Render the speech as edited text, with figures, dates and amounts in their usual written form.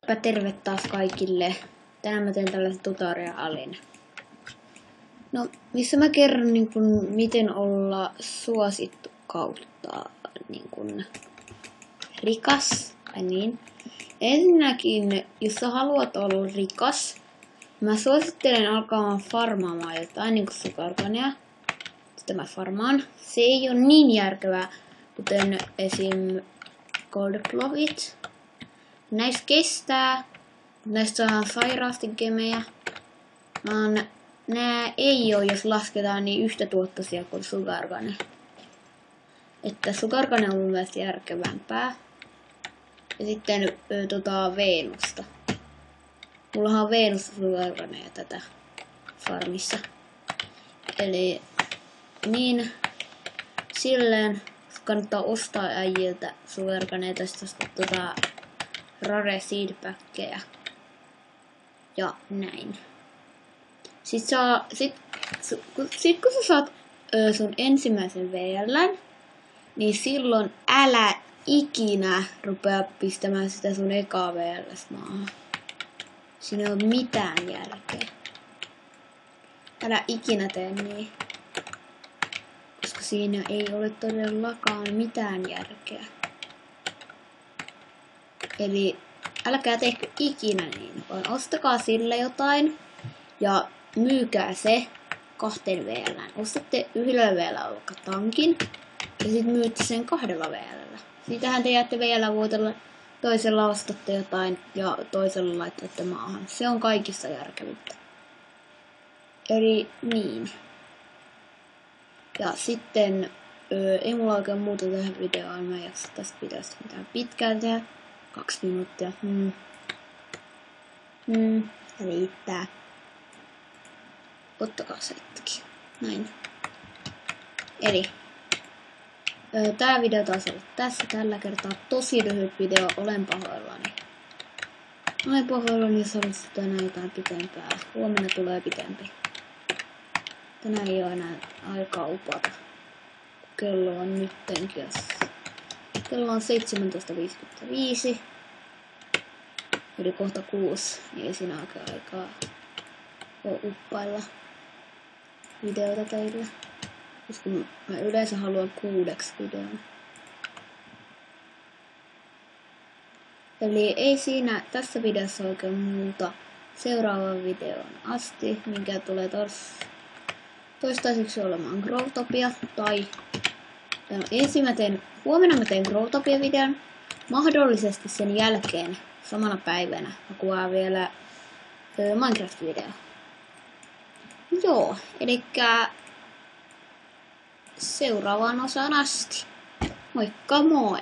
Terve taas kaikille. Tänään mä teen tällaisen tutoriaalin. No, missä mä kerron miten olla suosittu kautta rikas. Niin. Ensinnäkin, jos sä haluat olla rikas, mä suosittelen alkaa farmaamaan jotain niinku sugargania. Sitä mä farmaan. Se ei ole niin järkevää, kuten esim. Goldclovit. Näistä kestää, näistä saadaan sairaasti gemejä, vaan nää ei oo, jos lasketaan niin yhtä tuottoisia kuin sugargane. Että sugargane on mun mielestä järkevämpää. Ja sitten Venusta. Mullahan on Venusta sugarganeja tätä farmissa. Eli niin silleen kannattaa ostaa äijiltä sugarganeita rare seedpackkejä. Ja näin. Sit kun sä saat sun ensimmäisen VL:n, niin silloin älä ikinä rupea pistämään sitä sun ekaa VL:stä maahan. Siinä ei ole mitään järkeä. Älä ikinä tee niin. Koska siinä ei ole todellakaan mitään järkeä. Eli älkää tehkö ikinä niin, vaan ostakaa sille jotain ja myykää se 2 VL:ään. Ostatte yhdellä VL:llä vaikka tankin ja sitten myytte sen 2 VL:llä. Siitähän te jäätte VL-vuotella, toisella ostatte jotain ja toisella laitatte maahan. Se on kaikissa järkevintä. Eli niin. Ja sitten ei mulla oikein muuta tähän videoon. Mä en jaksa tästä videosta mitään pitkään tehdä. 2 minuuttia. Riittää. Ottakaa se hetki. Näin. Eli tää video taas on tässä tällä kertaa. Tosi lyhyt video. Olen pahoillani. Olen pahoillani, jos haluaisit tänään jotain pitempää. Huomenna tulee pitempi. Tänään ei ole enää aikaa upata. Kello on nyttenkin. Kello on 17.55. Eli kohta 6. Niin ei siinä oikein aikaa ole uppailla videoita teille. Koska mä yleensä haluan 6 videon. Eli ei siinä tässä videossa oikein muuta. Seuraavan videon asti, minkä tulee toistaiseksi olemaan Growtopia. Tai huomenna mä teen Growtopia-videon. Mahdollisesti sen jälkeen samana päivänä mä kuvaan vielä Minecraft-video. Joo, elikkä seuraavaan osaan asti. Moikka moi!